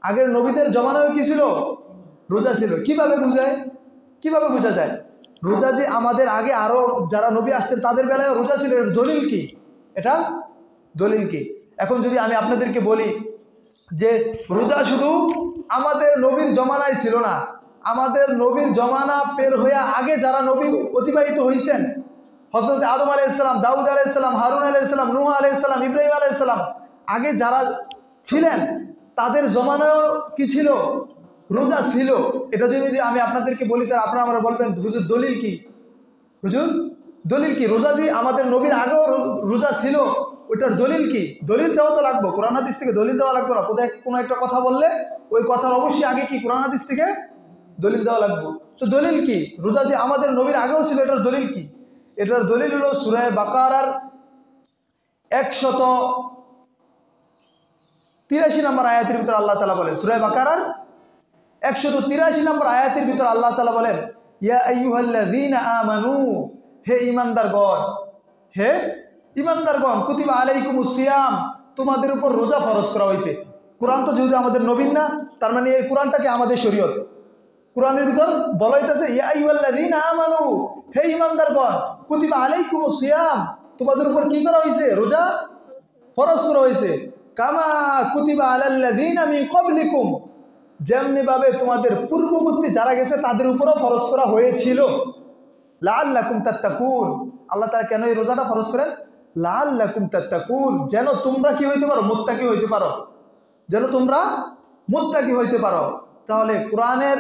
আগের নবীদের জমানায় কি ছিল? রোজা ছিল। কিভাবে বোঝা যায়? রোজা যে আমাদের আগে আরো যারা নবী আসছেন তাদের বেলায় রোজা ছিল, এর দলিল কি? এটা দলিল কি? এখন যদি আমি আপনাদেরকে বলি যে রোজা শুধু আমাদের নবীর জমানায় ছিল না, আমাদের নবীর জমানা পের হয়ে আগে যারা নবী অতিবাহিত হয়েছেন, হযরত আদম আলাইহিস সালাম, দাউদ আলাইহিস সালাম, হারুন আলাইহিস সালাম, নূহ আলাইহিস সালাম, ইব্রাহিম আলাইহিস সালাম, আগে যারা ছিলেন তাদের জমানায়ও কি ছিল? রোজা ছিল। এটা যদি আমি আপনাদেরকে বলি তাহলে আপনারা আমরা বলবেন হুজুর দলিল কি? হুজুর দলিল কি? রোজা যে আমাদের নবীর আগেও রোজা ছিল, ওইটার দলিল কি? দলিল দেওয়া তো লাগবে, কোরআন হাদিস থেকে দলিল দেওয়া লাগবে না। কোথায় কোনো একটা কথা বললে ওই কথার অবশ্যই আগে কি কোরআন হাদিস থেকে দলিল দেওয়া লাগবে। তো দলিল কি? রোজা যে আমাদের নবীর আগেও ছিল, এটার দলিল কি? এটার দলিল হলো সূরা বাকারার 183 নম্বর আয়াতের ভিতর আল্লাহ তাআলা বলেন, সূরা বাকারার 183 নম্বর আয়াতের ভিতর আল্লাহ তাআলা বলেন, ইয়া আইয়ুহাল্লাযীনা আমানু, হে ঈমানদারগণ, কুতিবা আলাইকুমুস সিয়াম, তোমাদের উপর রোজা ফরজ করা হয়েছে। কোরআন তো যেহেতু আমাদের নবীর না, তার মানে এই কোরআনটাকে আমাদের শরীয়ত। কোরআনের ভিতর বলা হইতেছে ইয়া আইয়ুহাল্লাযীনা আমানু, হে ঈমানদারগণ, কুতিবা আলাইকুমুস সিয়াম, তোমাদের উপর কি করা হয়েছে? রোজা ফরজ করা হয়েছে। কামা কুতিবা আলাল্লাযীনা মিন ক্বাবলিকুম, যেমনি ভাবে তোমাদের পূর্ববর্তী যারা গেছে তাদের উপরও ফরজ করা হয়েছিল। লাআল্লাকুম তাত্তাকুন, আল্লাহ তাআলা কেন এই রোজাটা ফরজ করেন? লাআল্লাকুম তাত্তাকুন, যেন তোমরা কি হইতে পারো? মুত্তাকি হইতে পারো, যেন তোমরা মুত্তাকি হইতে পারো। তাহলে কোরআনের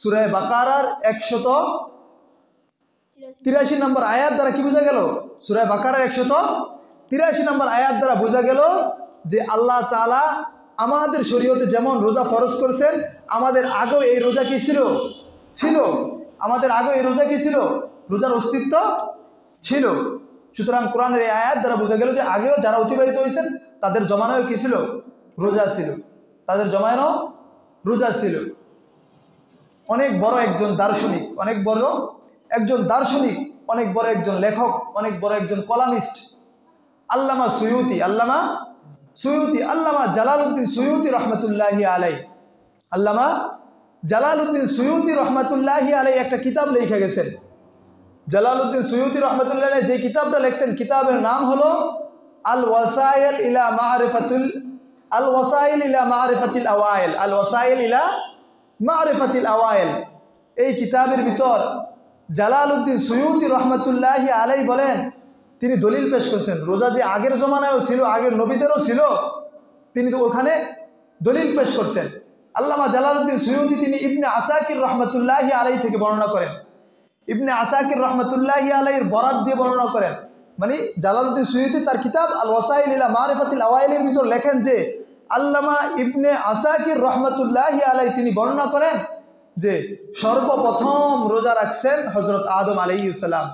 সূরা বাকারার 183 নম্বর আয়াত দ্বারা কি বোঝা গেল? সূরা বাকারার 183 নম্বর আয়াত দ্বারা বোঝা গেল যে আল্লাহ তাআলা আমাদের শরীয়তে যেমন রোজা ফরজ করেছেন, আমাদের আগেও এই রোজা কি ছিল? আমাদের আগেও এই রোজা কি ছিল? রোজার অস্তিত্ব ছিল। সুতরাং কোরআনের এই আয়াত দ্বারা বোঝা গেল যে আগেও যারা অতিবাহিত হয়েছেন তাদের জমানায়ও কি ছিল? রোজা ছিল। তাদের জমানায়ও রোজা ছিল। অনেক বড় একজন দার্শনিক, অনেক বড় একজন লেখক, অনেক বড় একজন কলামিস্ট, আল্লামা জালালউদ্দিন সুয়ুতি রহমতুল্লাহি আলাই, আল্লামা জালালউদ্দিন সুয়ুতি রহমতুল্লাহি আলাই একটা কিতাব লিখে গেছেন। জালালউদ্দিন সুয়ুতি রহমতুল্লাহি আলাই যে কিতাবটা লিখছেন, কিতাবের নাম হলো আল ওয়াসাইল ইলা মারিফাতিল আওয়াইল। এই কিতাবের ভিতর জালালউদ্দিন সুয়ুতি রহমতুল্লাহি আলাই বলেন, তিনি দলিল পেশ করেছেন রোজা যে আগের জমানায়ও ছিল, আগের নবীদেরও ছিল, তিনি তো ওখানে দলিল পেশ করছেন। আল্লামা জালালউদ্দিন সুয়ুতি তিনি ইবনে আসাকির রহমতুল্লাহি আলাই থেকে বর্ণনা করেন। ইবনে আসাকির রহমতুল্লাহি আলাইহির বরাত দিয়ে বর্ণনা করেন। মানে জালালউদ্দিন সুয়ুতি তার কিতাব আল ওয়াসাইল ইলা মারিফাতিল আওয়াইলের ভিতর লেখেন যে আল্লামা ইবনে আসাকির রহমতুল্লাহি আলাই তিনি বর্ণনা করেন যে সর্বপ্রথম রোজা রাখছেন হযরত আদম আলাইহিস সালাম।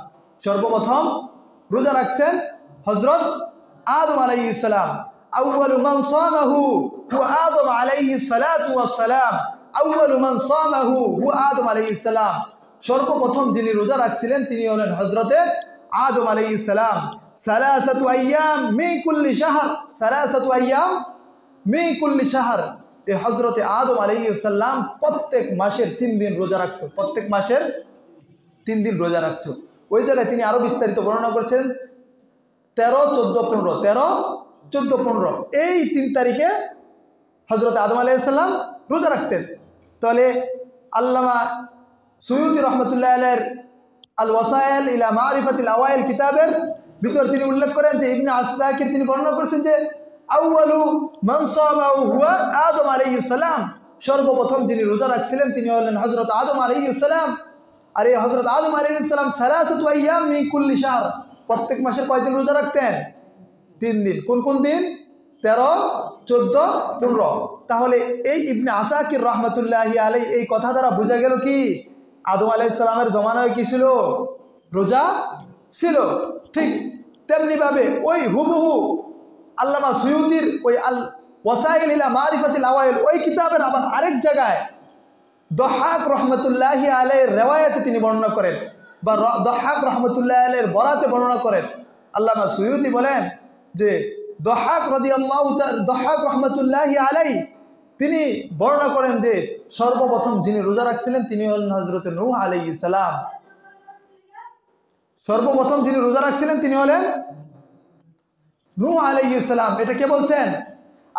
সর্বপ্রথম রোজা রাখছেন হযরত আদম আলাইহিস সালাম। আউয়ালু মান সামাহু হুয়া আদম আলাইহিস সালাতু ওয়াস সালাম। আউয়ালু মান সামাহু হুয়া আদম আলাইহিস সালাম। সর্বপ্রথম যিনি রোজা রাখছিলেন তিনি হলেন হযরতে আদম আলাইহিস সালাম। সালাসাতু আইয়াম মিন কুল্লি শাহর, সালাসাতু আইয়াম মিন কুল্লি শাহর। এই হযরতে আদম আলাইহিস সালাম প্রত্যেক মাসের 3 দিন রোজা রাখতো, প্রত্যেক মাসের 3 দিন রোজা রাখতো। ওই জায়গায় তিনি আরো বিস্তারিত বর্ণনা করছেন 13, 14, 15, 13, 14, 15 এই 3 তারিখে হযরত আদম আলাইহিস সালাম রোজা রাখতেন। তাহলে আল্লামা সুয়ুতি রহমতুল্লাহ আলাইহির আল ওয়াসাইল ইলা মারিফাতিল আওয়াইল কিতাবের ভিতর তিনি উল্লেখ করেন যে ইবনে আসাকির তিনি বর্ণনা করেছেন যে আউয়ালু মান সামাহু হুয়া আদম আলাইহিস সালাম। সর্বপ্রথম যিনি রোজা রাখছিলেন তিনি হলেন হযরত আদম আলাইহিস সালাম। আর এই হযরত আদম আলাইহিস সালাম সালাসাতু আইয়াম মিন কুল্লি শাহর, প্রত্যেক মাসের কয়দিন রোজা রাখতেন? 3 দিন। কোন কোন দিন? 13, 14, 15। তাহলে এই ইবনে আসাকির রহমতুল্লাহি আলাইহি এই কথা দ্বারা বোঝা গেল কি আদম আলাইহিস সালামের জমানায় কি ছিল? রোজা ছিল। ঠিক তেমনি ভাবে ওই হুবহু আল্লামা সুয়ুতির ওই আল ওয়াসাইল ইলা মারিফাতিল আওয়াইল ওই কিতাবের আবার আরেক জায়গায় দহাক রহমতুল্লাহি আলাইহির রিওয়ায়াতে তিনি বর্ণনা করেন, বা দহাক রহমতুল্লাহি আলাইহির বরাতে বর্ণনা করেন। আল্লামা সুয়ুতি বলেন যে দহাক রহমতুল্লাহি আলাইহি তিনি বর্ণনা করেন যে সর্বপ্রথম যিনি রোজা রাখছিলেন তিনি হলেন হযরত নূহ আলাইহিস সালাম। সর্বপ্রথম যিনি রোজা রাখছিলেন তিনি হলেন নূহ আলাইহিস সালাম। এটা কে বলছেন?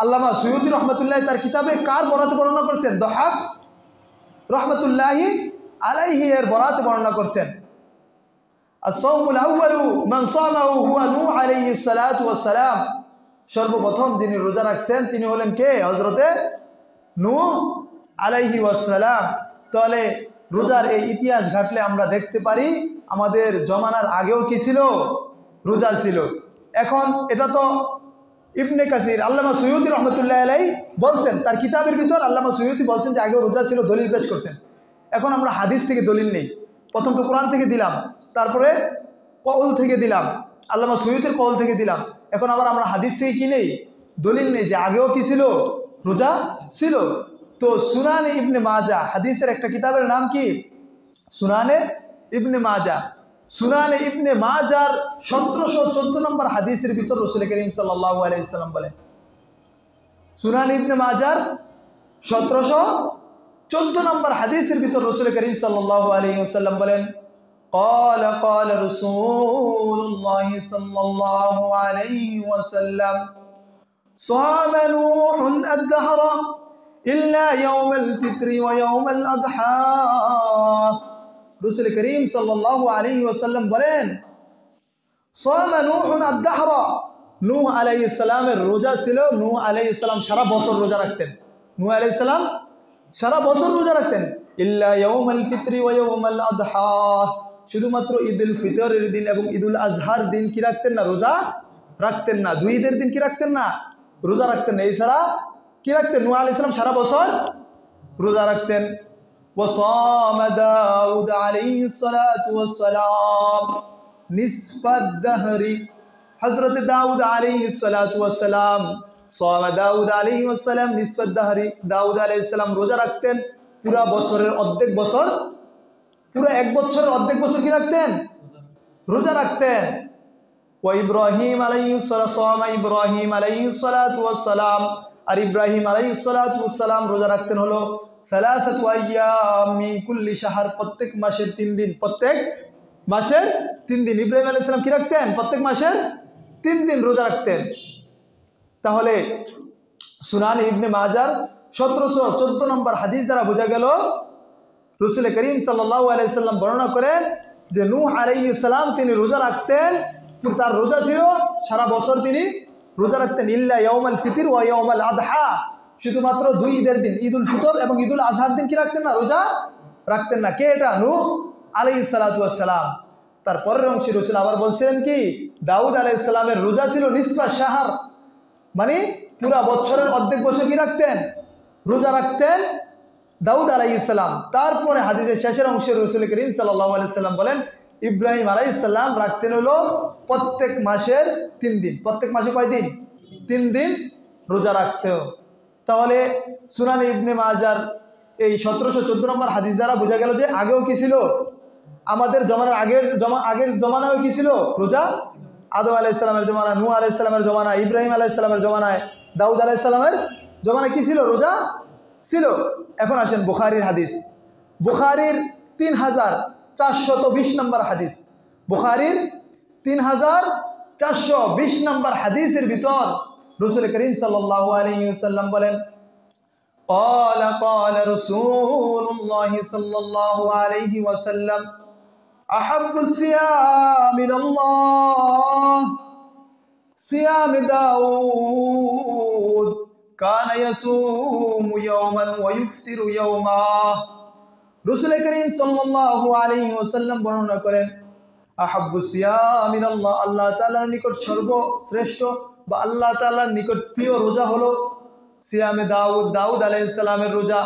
আল্লামা সুয়ুতী রহমতুল্লাহ তার কিতাবে কার বরাতে বর্ণনা করছেন? দহাক রহমতুল্লাহি আলাইহি এর বরাতে বর্ণনা করছেন। আস-সাওমুল আউয়ালু মান সামাহু হুয়া নূহ আলাইহিস সালাতু ওয়াস সালাম। সর্বপ্রথম যিনি রোজা রাখছেন তিনি হলেন কে? হযরতে নূহ আলাইহি ওয়াস সালাম। তাহলে রোজার এই ইতিহাস ঘাটলে আমরা দেখতে পারি আমাদের জমানার আগেও কি ছিল? রোজা ছিল। এখন এটা তো ইবনে কাসির আল্লামা সুয়ুতী রহমতুল্লাহ আলাইহি বলছেন, তার কিতাবের ভিতর আল্লামা সুয়ুতী বলছেন যে আগেও রোজা ছিল, দলিল পেশ করছেন। এখন আমরা হাদিস থেকে দলিল নেই, প্রথম তো কোরআন থেকে দিলাম, তারপরে কওল থেকে দিলাম, আল্লামা সুয়ুতীর কওল থেকে দিলাম। এখন আবার আমরা হাদিস থেকে কি নেই? দলিল নেই যে আগেও কি ছিল? রোজা ছিল। তো সুনানে ইবনে মাজা হাদিসের একটা কিতাবের নাম কি? সুনানে ইবনে মাজা। সুনানে ইবনে মাজার 1714 নম্বর হাদিসের ভিতর রাসূল করিম সাল্লাল্লাহু আলাইহি ওয়াসাল্লাম বলেন, সুনানে ইবনে মাজার 1714 নম্বর হাদিসের ভিতর রাসূল করিম সাল্লাল্লাহু আলাইহি ওয়াসাল্লাম বলেন, قال قال رسول الله صلى الله عليه وسلم صام نوح الدهر إلا يوم الفطر ويوم الأضحى। রাসূল করিম সাল্লাল্লাহু আলাইহি ওয়াসাল্লাম বলেন, صام نوح الدهر, নূহ আলাইহিস সালামের রোজা ছিল। নূহ আলাইহিস সালাম সারা বছর রোজা রাখতেন। নূহ আলাইহিস সালাম সারা বছর রোজা রাখতেন। ইল্লা ইয়াউমাল ফিতরি ওয়া ইয়াউমাল আদহা, শুধুমাত্র ঈদুল ফিতরের দিন এবং ঈদুল আজহার দিন কি রাখতেন না? রোজা রাখতেন না। দুই ঈদের দিন কি রাখতেন না? রোজা রাখতেন না। এছাড়া কি রাখতেন? নূহ আলাইহিস সালাম সারা বছর রোজা রাখতেন। وصام داود عليه الصلاة والسلام نصف الدهر, হযরত দাউদ আলাইহিস সালাতু ওয়াস সালাম, صام দাউদ আলাইহিস সালাম নিসফ الدهر, দাউদ আলাইহিস সালাম রোজা রাখতেন পুরা বছরের অর্ধেক বছর, পুরো এক বছরের অর্ধেক বছর কি রাখতেন? রোজা রাখতেন। ওয়া ইব্রাহিম আলাইহিস সালাম, صام ইব্রাহিম আলাইহিস সালাতু ওয়াস সালাম, আর ইব্রাহিম আলাইহিস সালাতু ওয়াস সালাম রোজা রাখতেন হলো সালাসাতু আইয়াম মিন কুল্লি শাহর, প্রত্যেক মাসের 3 দিন, প্রত্যেক মাসের 3 দিন। ইব্রাহিম আলাইহিস সালাম কি রাখতেন? প্রত্যেক মাসের 3 দিন রোজা রাখতেন। তাহলে সুনান ইবনে মাজার 1714 নম্বর হাদিস দ্বারা বোঝা গেল রাসূল করিম সাল্লাল্লাহু আলাইহি সাল্লাম বর্ণনা করেন যে নূহ আলাইহিস সালাম তিনি রোজা রাখতেন, তার রোজা ছিল সারা বছর তিনি রোজা রাখতেন। ইল্লা ইয়াউমাল ফিতর ওয়া ইয়াউমাল আদহা, শুধুমাত্র দুই ঈদের দিন, ঈদুল ফিতর এবং ঈদুল আজহার দিন কি রাখতেন না? রোজা রাখতেন না। কে এটা? নূহ আলাইহিস সালাতু ওয়াস সালাম। তারপরের অংশে রাসূল আবার বলছিলেন কি? দাউদ আলাইহিস সালামের রোজা ছিল নিসফা শাহর, মানে পুরা বছরের অর্ধেক বছর কি রাখতেন? রোজা রাখতেন দাউদ আলাইহিস সালাম। তারপরে হাদিসের শেষের অংশে রাসূল করিম সাল্লাল্লাহু আলাইহি সাল্লাম বলেন ইব্রাহিম আলাইহিস সালাম রাখতেন হলো প্রত্যেক মাসের 3 দিন। প্রত্যেক মাসে কয় দিন? 3 দিন রোজা রাখতেও। তাহলে সুনান ইবনে মাজার এই 1714 নম্বর হাদিস দ্বারা বোঝা গেল যে আগেও কি ছিল? আমাদের জমানার আগের জমানায়ও কি ছিল? রোজা। আদম আলাইহিস সালামের জমানা, নূহ আলাইহিস সালামের জমানা, ইব্রাহিম আলাইহিস সালামের জমানায়, দাউদ আলাইহিস সালামের জমানায় কি ছিল? রোজা ছিল। এখন আসেন বুখারীর হাদিস। বুখারীর 3420 নম্বর হাদিস। বুখারীর 3420 নম্বর হাদিসের ভিতর রাসূল করিম সাল্লাল্লাহু আলাইহি ওয়াসাল্লাম বলেন, قال قال رسول الله صلى الله عليه وسلم أحب الصيام إلى الله صيام داود كان يصوم يوما ويفطر يوما। রাসূল করিম সাল্লাল্লাহু আলাইহি ওয়াসাল্লাম বর্ণনা করেন আহাব্বুস সিয়াম ইলাল্লাহ, আল্লাহ তাআলার নিকট সর্বশ্রেষ্ঠ বা আল্লাহ তাআলার নিকট প্রিয় রোজা হলো সিয়ামে দাউদ, দাউদ আলাইহিস সালামের রোজা।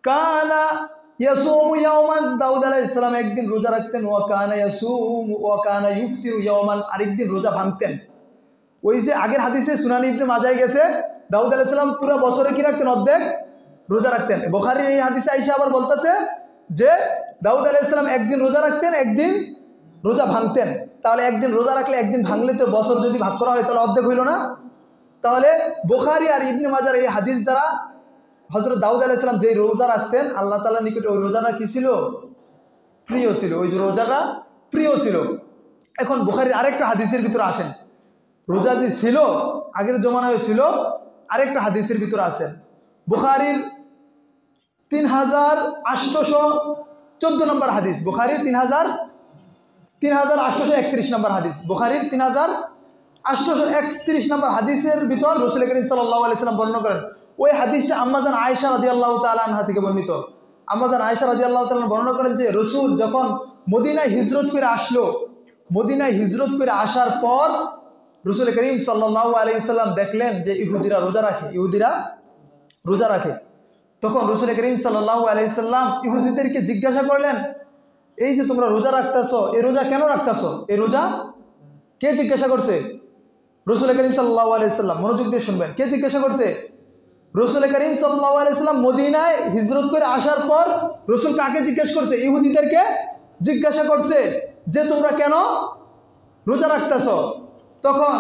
কানা ইয়াসুমু ইয়াওমান, দাউদ আলাইহিস সালাম একদিন রোজা রাখতেন। ওয়া কানা ইয়াসুমু ওয়া কানা ইফতিরু ইয়াওমান, আরেকদিন রোজা ভাঙতেন। ওই যে আগের হাদিসে সুনান ইবনে মাজায় গেছে দাউদ আলাইহিস সালাম পুরো বছরে কি রাখতেন? অর্ধেক রোজা রাখতেন। বুখারীর এই হাদিসে আয়েশা আবার বলতেছে যে দাউদ আলাইহিস সালাম একদিন রোজা রাখতেন, একদিন রোজা ভাঙতেন। তাহলে একদিন রোজা রাখলে একদিন ভাঙলে তো বছর যদি ভাগ করা হয় তাহলে অর্ধেক হইল না? তাহলে বুখারী আর ইবনে মাজার এই হাদিস দ্বারা হযরত দাউদ আলাইহিস সালাম যেই রোজা রাখতেন আল্লাহ তাআলার নিকটে ওই রোজাটা কি ছিল? প্রিয় ছিল, ওই যে রোজাটা প্রিয় ছিল। এখন বুখারীর আরেকটা হাদিসের ভিতরে আসেন, রোজা যে ছিল আগের জমানায় ছিল, আরেকটা হাদিসের ভিতরে আসেন বুখারীর 3814 নম্বর হাদিস, বুখারীর 3831 নম্বর হাদিস, বুখারীর 3831 নম্বর হাদিসের ভিতর রাসূল করিম সাল্লাল্লাহু আলাইহি সাল্লাম বর্ণনা করেন। ওই হাদিসটা আম্মাজান আয়েশা রাদিয়াল্লাহু তাআলা আনহা থেকে বর্ণিত। আম্মাজান আয়েশা রাদিয়াল্লাহু তাআলা বর্ণনা করেন যে রাসূল যখন মদিনায় হিজরত করে আসলো, মদিনায় হিজরত করে আসার পর রাসূল করিম সাল্লাল্লাহু আলাইহি সাল্লাম দেখলেন যে ইহুদিরা রোজা রাখে। তখন রাসূল করিম সাল্লাল্লাহু আলাইহি সাল্লাম ইহুদিদেরকে জিজ্ঞাসা করলেন, এই যে তোমরা রোজা রাখতেছো, এই রোজা কেন রাখতেছো? এই রোজা কে জিজ্ঞাসা করছে? রাসূল করিম সাল্লাল্লাহু আলাইহি সাল্লাম। মনোযোগ দিয়ে শুনবেন, কে জিজ্ঞাসা করছে? রাসূল করিম সাল্লাল্লাহু আলাইহি সাল্লাম মদিনায় হিজরত করে আসার পর রাসূল কাকে জিজ্ঞাসা করছে? ইহুদিদেরকে জিজ্ঞাসা করছে যে তোমরা কেন রোজা রাখতেছো। তখন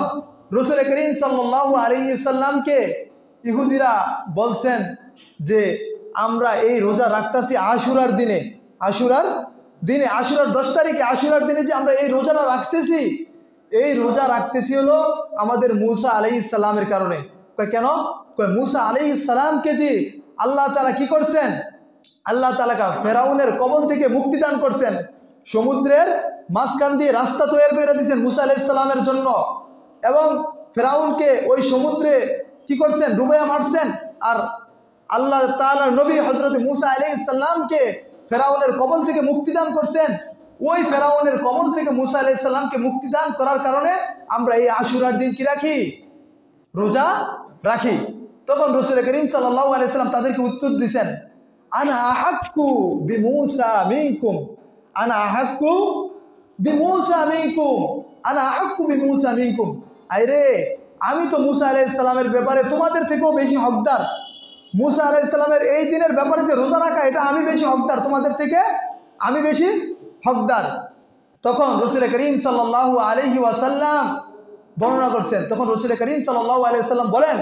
রাসূল করিম সাল্লাল্লাহু আলাইহি সাল্লামকে ইহুদিরা বলছেন যে আমরা এই রোজা রাখতেছি আশুরার দিনে, আশুরার 10 তারিখে, আশুরার দিনে যে আমরা এই রোজাটা রাখতেছি, এই রোজা রাখতেছি হলো আমাদের মূসা আলাইহিস সালামের কারণে। কেন? মূসা আলাইহিস সালামকে যে আল্লাহ তাআলা কি করছেন? আল্লাহ তাআলা ফেরাউনের কবল থেকে মুক্তি দান করছেন, সমুদ্রের মাঝখান দিয়ে রাস্তা তৈরি করে দিয়েছেন মূসা আলাইহিস সালামের জন্য, এবং ফেরাউনকে ওই সমুদ্রে কি করছেন? ডুবাইয়া মারছেন। আর আল্লাহ তাআলার নবী হযরত মূসা আলাইহিস সালামকে ফেরাউনের কবল থেকে মুক্তি দান করছেন। ওই ফেরাউনের কবল থেকে মূসা আলাইহিস সালামকে মুক্তি দান করার কারণে আমরা এই আশুরার দিন কি রাখি? রোজা রাখি। তখন রাসূল করিম সাল্লাল্লাহু আলাইহি সাল্লাম তাদেরকে উত্তর দিয়েছেন, আনা আহাক্কু বিমূসা মিনকুম, আনা আহাক্কু বিমূসা মিনকুম, আনা আহাক্কু বিমূসা মিনকুম। আরে আমি তো মূসা আলাইহিস সালামের ব্যাপারে তোমাদের থেকেও বেশি হকদার। মূসা আলাইহিস সালামের এই দিনের ব্যাপারে যে রোজা রাখা, এটা আমি বেশি হকদার, তোমাদের থেকে আমি বেশি হকদার। তখন রাসূল করিম সাল্লাল্লাহু আলাইহি ওয়াসাল্লাম বর্ণনা করছেন, তখন রাসূল করিম সাল্লাল্লাহু আলাইহি ওয়াসাল্লাম বলেন,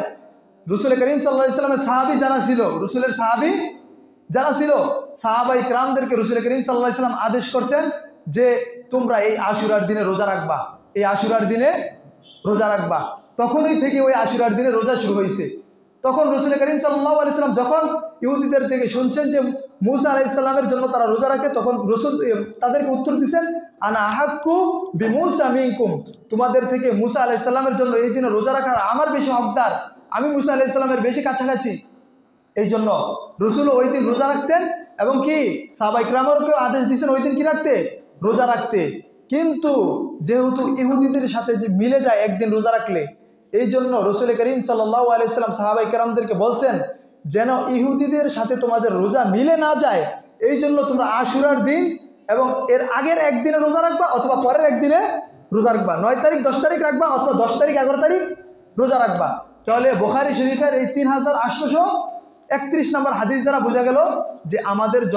রাসূল করিম সাল্লাল্লাহু আলাইহি ওয়াসাল্লামের সাহাবী যারা ছিল, রাসূলের সাহাবী যারা ছিল, সাহাবায়ে কিরামদেরকে রাসূল করিম সাল্লাল্লাহু আলাইহি ওয়াসাল্লাম আদেশ করছেন যে তোমরা এই আশুরার দিনে রোজা রাখবা, এই আশুরার দিনে রোজা রাখবা। তখনই থেকে ওই আশুরার দিনে রোজা শুরু হয়েছে। তখন রাসূল করিম সাল্লাল্লাহু আলাইহি ওয়াসাল্লাম যখন ইহুদিদের থেকে শুনছেন যে মূসা আলাইহিস সালামের জন্য তারা রোজা রাখে, তখন রাসূল তাদেরকে উত্তর দিয়েছেন, আনা আহাক্কু বিমূসা মিনকুম, তোমাদের থেকে মূসা আলাইহিস সালামের জন্য এই দিনে রোজা রাখার আমার বেশি হকদার, আমি মূসা আলাইহিস সালামের বেশি কাছাকাছি। এই জন্য রাসূল ওই দিন রোজা রাখতেন, এবং কি সাহাবায়ে কিরামকেও আদেশ দিয়েছেন ওই দিন কি রাখতে? রোজা রাখতে। কিন্তু যেহেতু ইহুদিদের সাথে যে মিলে যায় একদিন রোজা রাখলে, এই জন্য রাসূল করিম সাল্লাল্লাহু আলাইহি সাল্লাম সাহাবায়ে কিরামদেরকে বলছেন যেন ইহুদিদের সাথে তোমাদের রোজা মিলে না যায়, এই জন্য তোমরা আশুরার দিন এবং এর আগের একদিনে রোজা রাখবা অথবা পরের একদিনে রোজা রাখবা, 9 তারিখ 10 তারিখ রাখবা অথবা 10 তারিখ 11 তারিখ রোজা রাখবা। তাহলে বুখারী শরীফের এই 3831 নম্বর হাদিস দ্বারা বোঝা গেল যে আমাদের